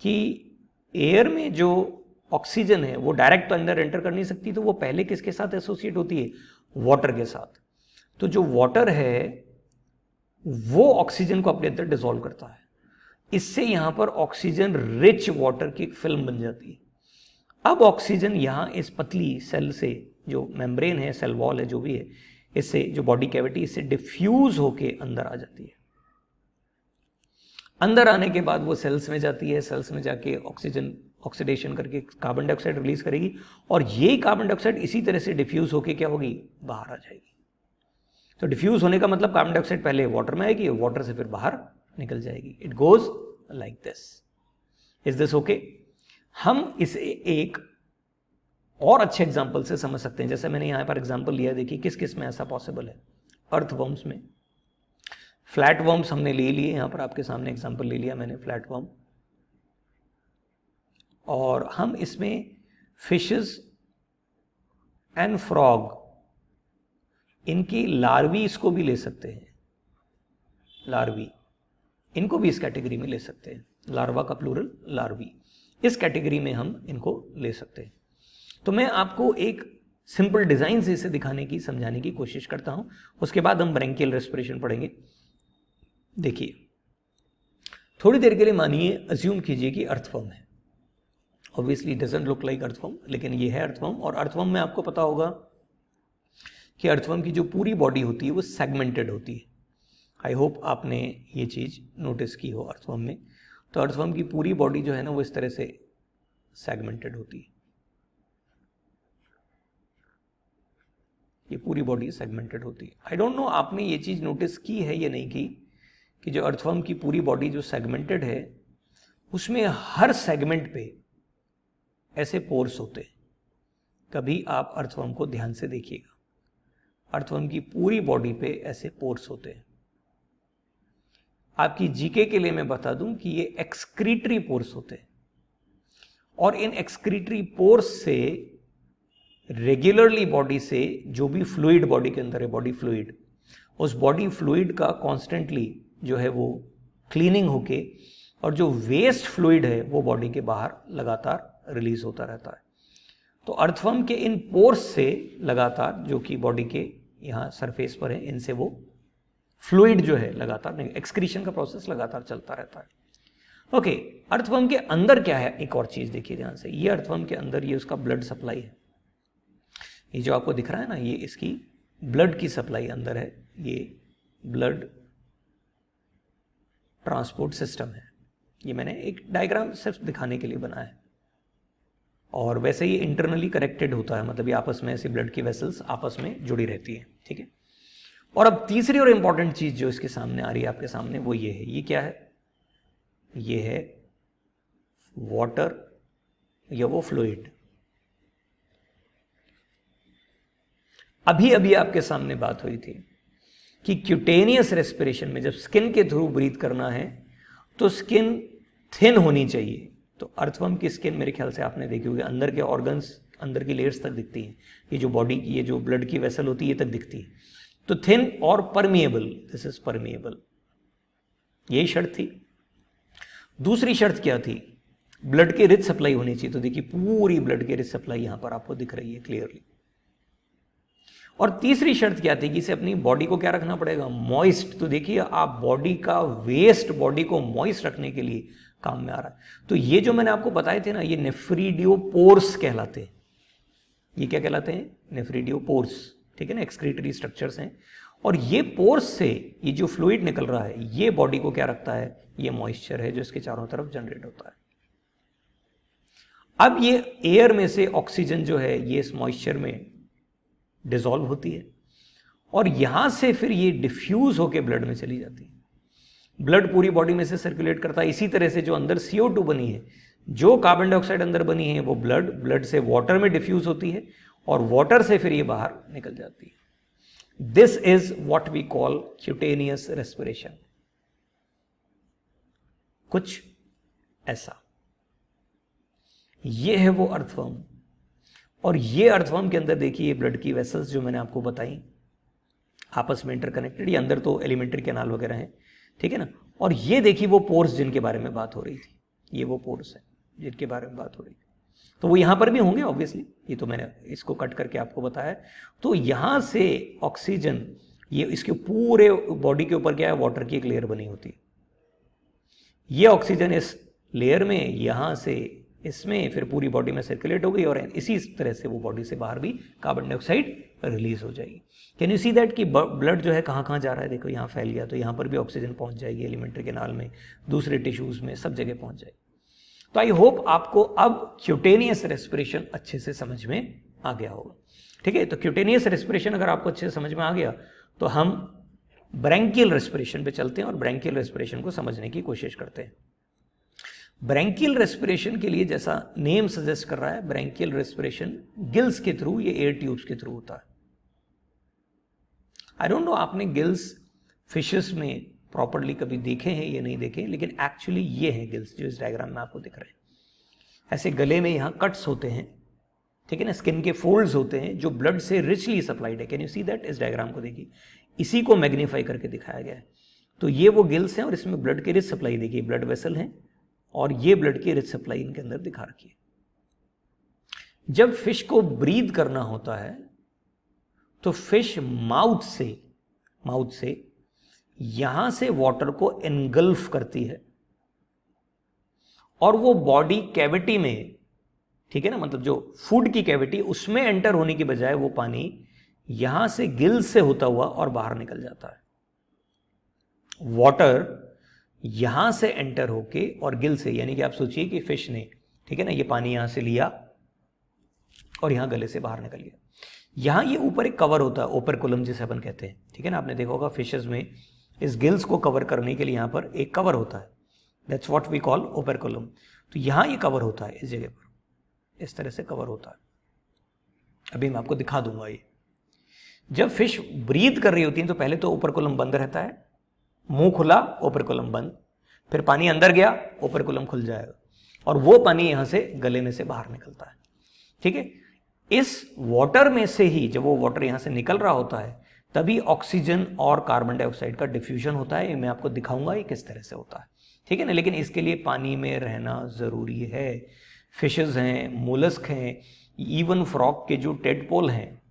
कि एयर में जो ऑक्सीजन है वो डायरेक्ट तो अंदर एंटर कर नहीं सकती, तो वो पहले किसके साथ एसोसिएट होती है, वाटर के साथ। तो जो वाटर है वो ऑक्सीजन को अपने अंदर डिसॉल्व करता है, इससे यहां पर ऑक्सीजन रिच वाटर की एक फिल्म बन जाती है। अब ऑक्सीजन यहां इस पतली सेल से, जो मेम्ब्रेन है, सेल वॉल है, जो भी है, इससे जो बॉडी कैविटी, इससे डिफ्यूज होके अंदर आ जाती है। अंदर आने के बाद वो सेल्स में जाती है, सेल्स में जाके ऑक्सीजन ऑक्सीडेशन करके कार्बन डाइऑक्साइड रिलीज करेगी और ये कार्बन डाइऑक्साइड इसी तरह से डिफ्यूज होके क्या होगी, बाहर आ जाएगी। तो डिफ्यूज होने का मतलब कार्बन डाइऑक्साइड पहले वाटर में आएगी, वाटर से फिर बाहर निकल जाएगी। It goes like this. Is this okay? हम इसे एक और अच्छे एग्जाम्पल से समझ सकते हैं। जैसे मैंने यहां पर एग्जाम्पल लिया, देखिए किस किस में ऐसा पॉसिबल है। अर्थवर्म्स में, फ्लैट वर्म्स हमने ले लिए, यहां पर आपके सामने एग्जाम्पल ले लिया मैंने फ्लैट वर्म। और हम इसमें फिशेस एंड फ्रॉग, इनकी लार्वी इसको भी ले सकते हैं, लार्वी इनको भी इस कैटेगरी में ले सकते हैं। लार्वा का प्लूरल लार्वी, इस कैटेगरी में हम इनको ले सकते हैं। तो मैं आपको एक सिंपल डिजाइन से इसे दिखाने की, समझाने की कोशिश करता हूं। उसके बाद हम ब्रैंकियल रेस्पिरेशन पढ़ेंगे। देखिए, थोड़ी देर के लिए मानिए, अज्यूम कीजिए कि अर्थवर्म है। Obviously doesn't look like earthworm, लेकिन ये है अर्थवर्म। और अर्थवर्म में आपको पता होगा कि अर्थवर्म की जो पूरी बॉडी होती है वो सेगमेंटेड होती है। आई होप आपने ये चीज़ नोटिस की हो अर्थवर्म में। तो अर्थवर्म की पूरी बॉडी जो है ना वो इस तरह से सेगमेंटेड होती है। ये पूरी बॉडी सेगमेंटेड होती है। आई डोंट नो आपने ये चीज़ नोटिस की है या नहीं की, कि जो अर्थवर्म की पूरी बॉडी जो सेगमेंटेड है उसमें हर सेगमेंट पे ऐसे पोर्स होते हैं। कभी आप अर्थवर्म को ध्यान से देखिएगा, अर्थवर्म की पूरी बॉडी पे ऐसे पोर्स होते हैं। आपकी जीके के लिए मैं बता दूं कि ये एक्सक्रीटरी पोर्स होते हैं, और इन एक्सक्रीटरी पोर्स से रेगुलरली बॉडी से जो भी फ्लूइड बॉडी के अंदर है, बॉडी फ्लूइड, उस बॉडी फ्लूइड का कॉन्स्टेंटली जो है वो क्लीनिंग होके, और जो वेस्ट फ्लूइड है वो बॉडी के बाहर लगातार रिलीज होता रहता है। तो अर्थवर्म के इन पोर्स से लगातार, जो कि बॉडी के यहाँ सरफेस पर है, इनसे वो फ्लूइड जो है लगातार, एक्सक्रीशन का प्रोसेस लगातार चलता रहता है। ओके, अर्थवर्म के अंदर क्या है, एक और चीज देखिए ध्यान से। ये अर्थवर्म के अंदर ये उसका ब्लड सप्लाई है। ये जो आपको दिख रहा है ना, ये इसकी ब्लड की सप्लाई अंदर है। ये ब्लड ट्रांसपोर्ट सिस्टम है। ये मैंने एक डायग्राम सिर्फ दिखाने के लिए बनाया है, और वैसे ही इंटरनली कनेक्टेड होता है, मतलब ये आपस में ऐसे ब्लड की वेसल्स आपस में जुड़ी रहती है, ठीक है। और अब तीसरी और इंपॉर्टेंट चीज जो इसके सामने आ रही है आपके सामने, वो ये है। ये क्या है? ये है वाटर या वो फ्लूइड। अभी अभी आपके सामने बात हुई थी कि क्यूटेनियस रेस्पिरेशन में जब स्किन के थ्रू ब्रीथ करना है तो स्किन थिन होनी चाहिए। तो अर्थवर्म की स्किन मेरे ख्याल से आपने देखी होगी, अंदर के ऑर्गन्स, अंदर की लेयर्स तक दिखती हैं। ये जो बॉडी की, ये जो ब्लड की वेसल होती है, ये तक दिखती है। तो थिन और परमिएबल, दिस इज परमिएबल, यही शर्त थी। दूसरी शर्त क्या थी? ब्लड की रिच सप्लाई होनी चाहिए। तो देखिए, पूरी ब्लड की रिच सप्लाई यहां पर आपको दिख रही है क्लियरली। और तीसरी शर्त क्या थी कि इसे अपनी बॉडी को क्या रखना पड़ेगा? मॉइस्ट। तो देखिए, आप बॉडी का वेस्ट, बॉडी को मॉइस्ट रखने के लिए काम में आ रहा है। तो ये जो मैंने आपको बताए थे ना, ये नेफ्रीडियोपोर्स कहलाते हैं। ये क्या कहलाते हैं? नेफ्रीडियोपोर्स, ठीक है ना, एक्सक्रीटरी स्ट्रक्चर्स हैं। और ये पोर्स से ये जो फ्लूइड निकल रहा है, ये बॉडी को क्या रखता है? ये मॉइस्चर है जो इसके चारों तरफ जनरेट होता है। अब ये एयर में से ऑक्सीजन जो है ये इस मॉइस्चर में डिसॉल्व होती है, और यहां से फिर ये डिफ्यूज होकर ब्लड में चली जाती है। ब्लड पूरी बॉडी में से सर्कुलेट करता है। इसी तरह से जो अंदर CO2 बनी है, जो कार्बन डाइऑक्साइड अंदर बनी है, वो ब्लड से वाटर में डिफ्यूज होती है, और वाटर से फिर ये बाहर निकल जाती है। This is what we call cutaneous respiration. कुछ ऐसा। ये है वो अर्थवर्म, और ये अर्थवर्म के अंदर देखिए, ये ब्लड की वेसल्स जो मैंने आपको बताई आपस में इंटरकनेक्टेड, ये अंदर तो एलिमेंट्री कैनाल वगैरह हैं, ठीक है ना। और ये देखिए वो पोर्स जिनके बारे में बात हो रही थी, ये वो पोर्स है जिनके बारे में बात हो रही थी। तो वो यहां पर भी होंगे ऑब्वियसली, ये तो मैंने इसको कट करके आपको बताया। तो यहां से ऑक्सीजन, ये इसके पूरे बॉडी के ऊपर क्या है? वाटर की एक लेयर बनी होती है। ये ऑक्सीजन इस लेयर में, यहां से इसमें, फिर पूरी बॉडी में सर्कुलेट हो गई, और इसी तरह से वो बॉडी से बाहर भी कार्बन डाइऑक्साइड रिलीज हो जाएगी। कैन यू सी दैट कि ब्लड जो है कहाँ कहाँ जा रहा है? देखो, यहाँ फैल गया तो यहाँ पर भी ऑक्सीजन पहुँच जाएगी, एलिमेंट्री कैनाल में, दूसरे टिश्यूज में, सब जगह पहुँच जाएगी। तो आई होप आपको अब क्यूटेनियस रेस्पिरेशन अच्छे से समझ में आ गया होगा, ठीक है। तो क्यूटेनियस रेस्पिरेशन अगर आपको अच्छे से समझ में आ गया तो हम ब्रैंकियल रेस्पिरेशन पे चलते हैं और ब्रैंकियल रेस्पिरेशन को समझने की कोशिश करते हैं। ब्रैंकियल रेस्पिरेशन के लिए, जैसा नेम सजेस्ट कर रहा है, ब्रैंकियल रेस्पिरेशन गिल्स के थ्रू, ये एयर ट्यूब्स के थ्रू होता है। आई डोंट नो आपने गिल्स फिशेस में प्रॉपर्ली कभी देखे हैं या नहीं देखे, लेकिन एक्चुअली ये हैं गिल्स जो इस डायग्राम में आपको दिख रहे हैं। ऐसे गले में यहाँ कट्स होते हैं, ठीक है ना, स्किन के फोल्ड्स होते हैं जो ब्लड से रिचली सप्लाइड है। Can you see that? इस डायग्राम को देखिए, इसी को मैग्नीफाई करके दिखाया गया है। तो ये वो गिल्स हैं और इसमें ब्लड की रिच सप्लाई देखिए, ब्लड वेसल हैं और ये ब्लड की रिच सप्लाई इनके अंदर दिखा रखी है। जब फिश को ब्रीद करना होता है तो फिश माउथ से यहां से वाटर को एनगल्फ करती है और वो बॉडी कैविटी में, ठीक है ना, मतलब जो फूड की कैविटी उसमें एंटर होने की बजाय वो पानी यहां से गिल से होता हुआ और बाहर निकल जाता है। वाटर यहां से एंटर होके और गिल से, यानी कि आप सोचिए कि फिश ने, ठीक है ना, ये पानी यहां से लिया और यहां गले से बाहर निकल गया। यहां ये ऊपर एक कवर होता है, ओपरकुलम जिसे अपन कहते हैं, ठीक है ना, आपने देखा होगा फिशेस में इस गिल्स को कवर करने के लिए यहां पर एक कवर होता है, that's what we call operculum. तो यहां ये कवर होता है, इस जगह पर इस तरह से कवर होता है। अभी मैं आपको दिखा दूंगा। ये जब फिश ब्रीथ कर रही होती है तो पहले तो ओपरकुलम बंद रहता है, मुंह खुला ओपरकुलम बंद, फिर पानी अंदर गया ओपरकुलम खुल जाएगा और वो पानी यहां से गले में से बाहर निकलता है, ठीक है। इस वाटर में से ही जब वो वाटर यहां से निकल रहा होता है तभी ऑक्सीजन और कार्बन डाइऑक्साइड का डिफ्यूजन होता है। मैं आपको दिखाऊंगा ये किस तरह से होता है, ठीक है ना। लेकिन इसके लिए पानी में रहना जरूरी है। फिशेस हैं, मोलस्क हैं, इवन फ्रॉग के जो टेडपोल हैं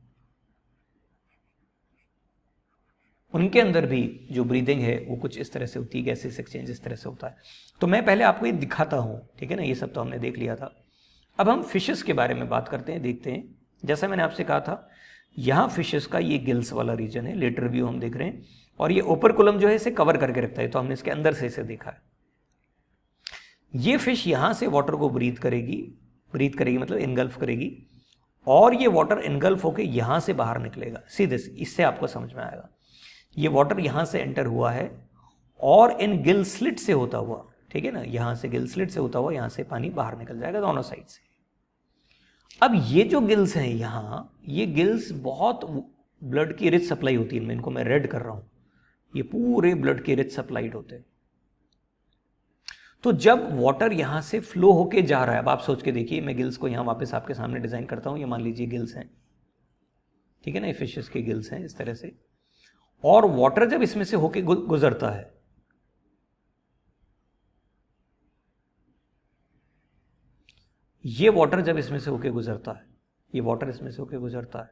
उनके अंदर भी जो ब्रीदिंग है वो कुछ इस तरह से होती है, गैसेस एक्सचेंज इस तरह से होता है। तो मैं पहले आपको ये दिखाता हूं, ठीक है ना। ये सब तो हमने देख लिया था। अब हम फिशेस के बारे में बात करते हैं, देखते हैं। जैसा मैंने आपसे कहा था, यहां फिशेस का ये गिल्स वाला रीजन है, लेटर व्यू हम देख रहे हैं, और ये ओपरकुलम जो है इसे कवर करके रखता है, तो हमने इसके अंदर से इसे देखा है। ये फिश यहां से वाटर को ब्रीथ करेगी मतलब इनगल्फ करेगी, और ये वाटर इनगल्फ होकर यहां से बाहर निकलेगा सीधे से। इससे आपको समझ में आएगा, ये वाटर यहां से एंटर हुआ है और इन गिल स्लिट से होता हुआ, ठीक है ना, यहां से गिल स्लिट से होता हुआ यहां से पानी बाहर निकल जाएगा दोनों साइड से। अब ये जो गिल्स हैं यहां, ये गिल्स बहुत ब्लड की रिच सप्लाई होती है, इनको मैं रेड कर रहा हूं, ये पूरे ब्लड के रिच सप्लाइड होते हैं। तो जब वाटर यहां से फ्लो होके जा रहा है, अब आप सोच के देखिए, मैं गिल्स को यहां वापस आपके सामने डिजाइन करता हूं। ये मान लीजिए गिल्स हैं, ठीक है ना, ये फिशेस के गिल्स हैं इस तरह से, और वाटर जब इसमें से होके गुजरता है, ये वाटर जब इसमें से होके गुजरता है, ये वाटर इसमें से होके गुजरता है,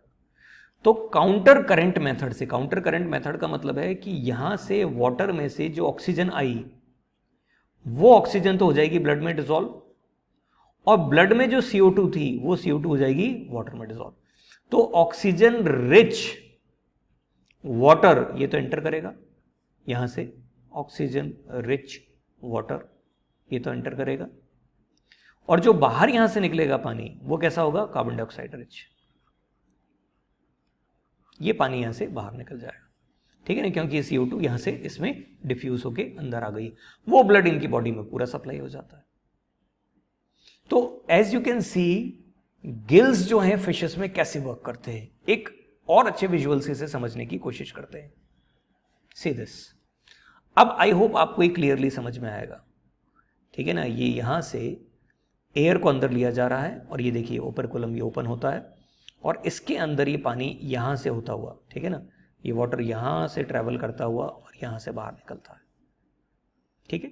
तो काउंटर करंट मेथड से, काउंटर करंट मेथड का मतलब है कि यहां से वाटर में से जो ऑक्सीजन आई वो ऑक्सीजन तो हो जाएगी ब्लड में डिसॉल्व, और ब्लड में जो CO2 थी वो CO2 हो जाएगी वाटर में डिसॉल्व। तो ऑक्सीजन रिच वाटर ये तो एंटर करेगा यहां से, ऑक्सीजन रिच वाटर ये तो एंटर करेगा, और जो बाहर यहां से निकलेगा पानी वो कैसा होगा, कार्बन डाइऑक्साइड रिच। ये पानी यहां से बाहर निकल जाएगा, ठीक है ना, क्योंकि ये CO2 यहां से इसमें डिफ्यूज होके अंदर आ गई, वो ब्लड इनकी बॉडी में पूरा सप्लाई हो जाता है। तो as you can see, gills जो हैं फिशेस में कैसे वर्क करते हैं, एक और अच्छे विजुअल से इसे समझने की कोशिश करते हैं। See this. अब आई होप आपको ये क्लियरली समझ में आएगा, ठीक है ना। ये यहां से एयर को अंदर लिया जा रहा है, और ये देखिए ओपरकुलम ये ओपन होता है, और इसके अंदर ये पानी यहां से होता हुआ, ठीक है ना, ये वाटर यहां से ट्रेवल करता हुआ और यहां से बाहर निकलता है, ठीक है।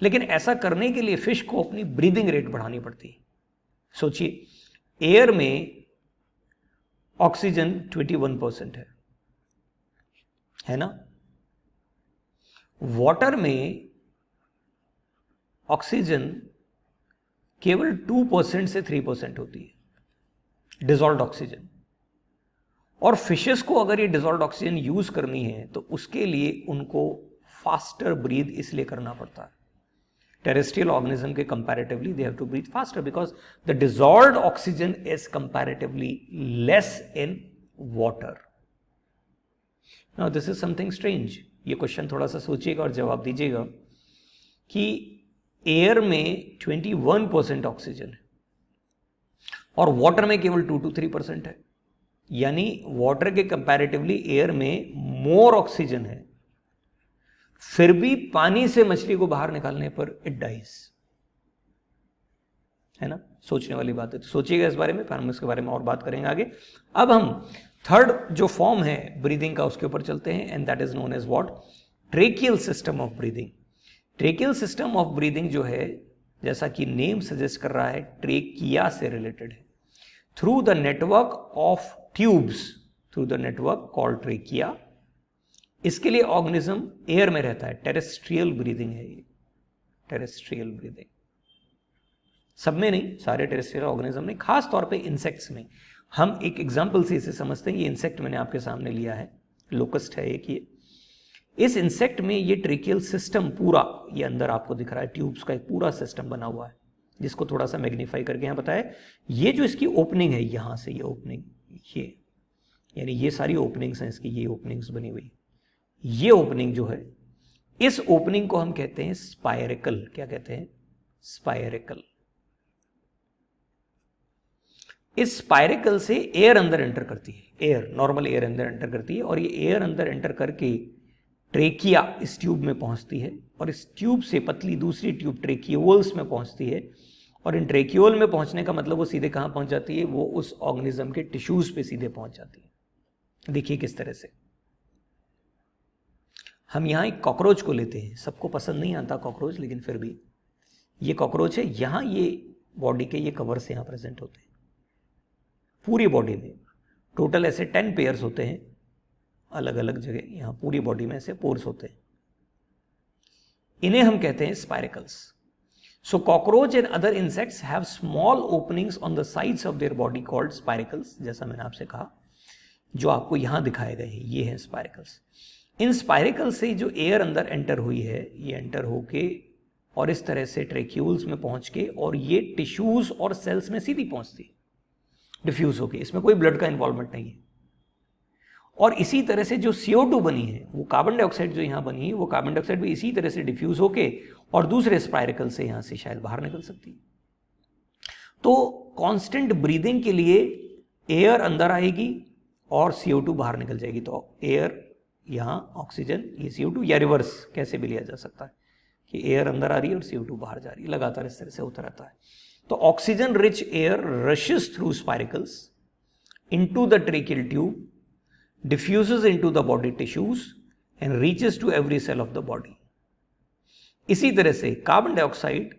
लेकिन ऐसा करने के लिए फिश को अपनी ब्रीदिंग रेट बढ़ानी पड़ती है। सोचिए, एयर में ऑक्सीजन 21% है ना, वाटर में ऑक्सीजन केवल 2% से 3% होती है, डिसॉल्व्ड ऑक्सीजन। और फिशेस को अगर ये डिसॉल्व्ड ऑक्सीजन यूज करनी है तो उसके लिए उनको फास्टर ब्रीथ इसलिए करना पड़ता है। टेरेस्ट्रियल ऑर्गेनिज्म के comparatively they have to breathe faster because the dissolved oxygen is comparatively less in water. Now this is something strange. ये क्वेश्चन थोड़ा सा सोचिएगा और जवाब दीजिएगा कि एयर में 21% ऑक्सीजन है और वाटर में केवल 2 to 3% है, यानी वाटर के कंपैरेटिवली एयर में मोर ऑक्सीजन है, फिर भी पानी से मछली को बाहर निकालने पर इट डाइज, है ना। सोचने वाली बात है, तो सोचिएगा इस बारे में, फिर हम इसके बारे में और बात करेंगे आगे। अब हम थर्ड जो फॉर्म है ब्रीदिंग का उसके ऊपर चलते हैं, and that is known as what, tracheal system of breathing. Tracheal system of breathing जो है, जैसा कि नेम सजेस्ट कर रहा है, ट्रेकिया से रिलेटेड है। Through the network of tubes, through the network called trachea. इसके लिए ऑर्गेनिज्म एयर में रहता है, टेरेस्ट्रियल ब्रीदिंग है ये, टेरेस्ट्रियल ब्रीदिंग। सब में नहीं, सारे टेरेस्ट्रियल ऑर्गेनिज्म में, खास तौर पे इंसेक्ट्स में। हम एक एग्जांपल से इसे समझते हैं। ये इंसेक्ट मैंने आपके सामने लिया है, लोकस्ट है एक ये। इस इंसेक्ट में ये ट्रेकियल सिस्टम पूरा, ये अंदर आपको दिख रहा है ट्यूब्स का एक पूरा सिस्टम बना हुआ है, जिसको थोड़ा सा मैग्नीफाई करके यहाँ बताया। ये जो इसकी ओपनिंग है, यहाँ से ये ओपनिंग, ये यानी ये सारी ओपनिंग्स हैं इसकी, ये ओपनिंग्स बनी हुई, ये ओपनिंग जो है, इस ओपनिंग को हम कहते हैं स्पायरिकल। क्या कहते हैं? स्पायरिकल। इस स्पायरिकल से एयर अंदर एंटर करती है, एयर, नॉर्मल एयर अंदर एंटर करती है, और ये एयर अंदर एंटर करके ट्रेकिया इस ट्यूब में पहुंचती है, और इस ट्यूब से पतली दूसरी ट्यूब ट्रेकियोल्स में पहुंचती है, और इन ट्रेकियोल में पहुंचने का मतलब वो सीधे कहां पहुंच जाती है? वो उस ऑर्गेनिज्म के टिश्यूज पे सीधे पहुंच जाती है। देखिए किस तरह से। हम यहां एक कॉकरोच को लेते हैं, सबको पसंद नहीं आता कॉकरोच, लेकिन फिर भी ये कॉकरोच है। यहां ये बॉडी के ये कवर्स यहां प्रेजेंट होते हैं पूरी बॉडी में। टोटल ऐसे 10 पेयर्स होते हैं अलग अलग जगह, यहां पूरी बॉडी में ऐसे पोर्स होते हैं। इन्हें हम कहते हैं spiracles. So cockroach and other insects have small openings on the sides of their body called spiracles, जैसा मैंने आपसे कहा, जो आपको यहां दिखाए गए हैं, ये हैं स्पायरिकल्स। इन स्पायरिकल से जो एयर अंदर एंटर हुई है, ये एंटर होके और इस तरह से ट्रेक्यूल्स में पहुंच के, और ये टिश्यूज और सेल्स में सीधी पहुंचती है डिफ्यूज होके। इसमें कोई ब्लड का इन्वॉल्वमेंट नहीं है। और इसी तरह से जो CO2 बनी है, वो कार्बन डाइऑक्साइड जो यहां बनी है, वो कार्बन डाइऑक्साइड भी इसी तरह से डिफ्यूज होके और दूसरे स्पायरिकल से यहां से शायद बाहर निकल सकती है। तो कांस्टेंट ब्रीदिंग के लिए एयर अंदर आएगी और CO2 बाहर निकल जाएगी। तो एयर यहां, ऑक्सीजन, ये CO2, या रिवर्स कैसे भी लिया जा सकता है कि एयर अंदर आ रही है और CO2 बाहर जा रही है, लगातार इस तरह से होता रहता है। तो oxygen rich air rashes through spiracles into the tracheal tube, diffuses into the body tissues and reaches to every cell of the body. इसी तरह से कार्बन डाइऑक्साइड,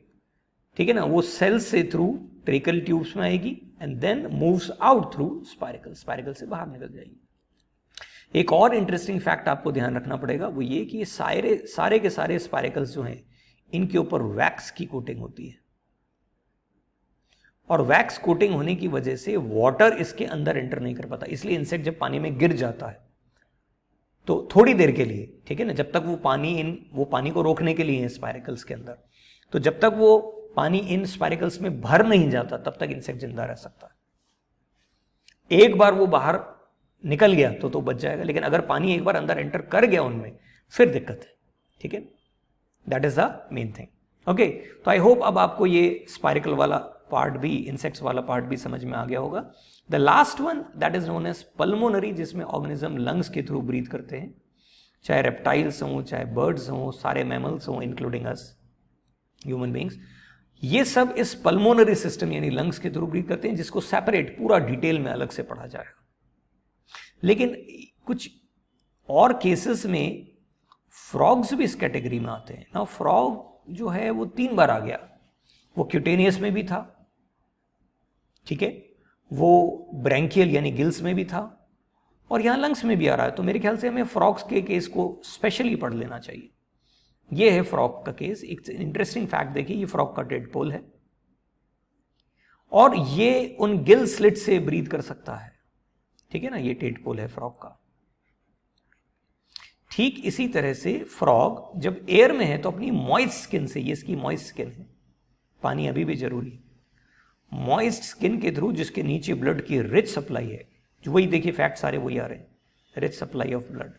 ठीक है ना, वो सेल से थ्रू ट्रेकियल ट्यूब्स में आएगी and then moves out through spiracle, spiracle से बाहर निकल जाएगी। एक और इंटरेस्टिंग फैक्ट आपको ध्यान रखना पड़ेगा, वो ये कि ये सारे के सारे स्पायरिकल्स जो हैं, इनके ऊपर वैक्स की कोटिंग होती है, और वैक्स कोटिंग होने की वजह से वाटर इसके अंदर एंटर नहीं कर पाता। इसलिए इंसेक्ट जब पानी में गिर जाता है तो थोड़ी देर के लिए, ठीक है ना, जब तक वो पानी को रोकने के लिए है स्पायरिकल्स के अंदर, तो जब तक वो पानी इन स्पायरिकल्स में भर नहीं जाता तब तक इंसेक्ट जिंदा रह सकता है। एक बार वो बाहर निकल गया तो बच जाएगा, लेकिन अगर पानी एक बार अंदर एंटर कर गया उनमें, फिर दिक्कत है। ठीक है, that is the main thing. Okay, तो आई होप अब आपको ये स्पायरिकल वाला पार्ट भी, इंसेक्ट्स वाला पार्ट भी समझ में आ गया होगा। The last one that is known as pulmonary, जिसमें ऑर्गेनिज्म लंग्स के थ्रू ब्रीथ करते हैं, चाहे रेप्टाइल्स हों, चाहे बर्ड्स हों, सारे मैमल्स हों, इंक्लूडिंग अस ह्यूमन बींग्स, ये सब इस पल्मोनरी सिस्टम यानी लंग्स के थ्रू ब्रीथ करते हैं, जिसको सेपरेट पूरा डिटेल में अलग से पढ़ा जाएगा। लेकिन कुछ और केसेस में फ्रॉग्स भी इस कैटेगरी में आते हैं ना। फ्रॉग जो है वो 3 बार आ गया, वो क्यूटेनियस में भी था, ठीक है, वो ब्रैंकियल यानी गिल्स में भी था, और यहां लंग्स में भी आ रहा है। तो मेरे ख्याल से हमें फ्रॉग्स के केस को स्पेशली पढ़ लेना चाहिए। ये है फ्रॉग का केस। एक इंटरेस्टिंग फैक्ट देखिए, ये फ्रॉग का टेडपोल है और ये उन गिल स्लिट से ब्रीथ कर सकता है, ठीक है ना, ये टेडपोल है फ्रॉग का। ठीक इसी तरह से फ्रॉग जब एयर में है तो अपनी मॉइस्ट स्किन से, ये इसकी मॉइस्ट स्किन है, पानी अभी भी जरूरी है, मॉइस्ट स्किन के थ्रू, जिसके नीचे ब्लड की रिच सप्लाई है, जो वही देखिए फैक्ट सारे वही आ रहे हैं, रिच सप्लाई ऑफ ब्लड,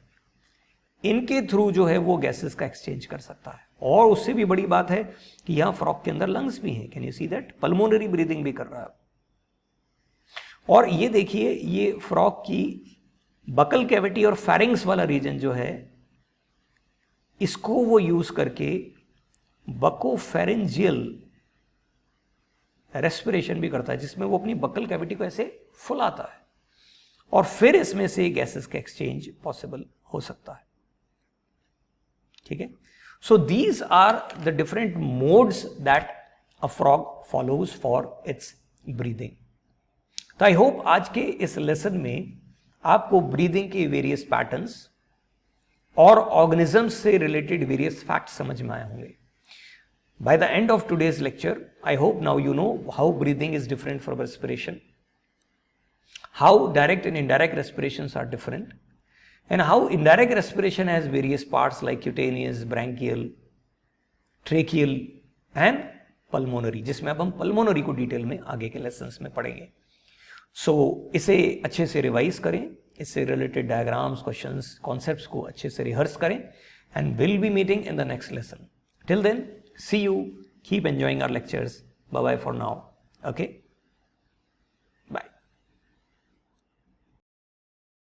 इनके थ्रू जो है वो गैसेस का एक्सचेंज कर सकता है। और उससे भी बड़ी बात है कि यहां फ्रॉग के अंदर लंग्स भी हैं, can you see that, pulmonary breathing भी कर रहा है। और ये देखिए, ये फ्रॉग की बकल कैविटी और फैरिंग्स वाला रीजन जो है, इसको वो यूज करके बकोफेरेंजियल रेस्पिरेशन भी करता है, जिसमें वो अपनी बकल कैविटी को ऐसे फुलाता है और फिर इसमें से गैसेस का एक्सचेंज पॉसिबल हो सकता है। ठीक है, so these are the different modes that a frog follows for its breathing. तो आई होप आज के इस लेसन में आपको ब्रीदिंग के वेरियस पैटर्न्स और ऑर्गेनिजम्स से रिलेटेड वेरियस फैक्ट्स समझ में आए होंगे. By the end of today's lecture, I hope now you know how breathing is different from respiration, how direct and indirect respirations are different, and how indirect respiration has various parts like cutaneous, bronchial, tracheal and pulmonary, जिसमें अब हम pulmonary को detail में आगे के lessons में पढ़ेंगे. So इसे अच्छे से रिवाइज करें, इससे रिलेटेड डायग्राम्स, क्वेश्चंस, कॉन्सेप्ट्स को अच्छे से रिहर्स करें, and we'll be meeting in the next lesson. Till then, see you. Keep enjoying our lectures. Bye bye for now. Okay.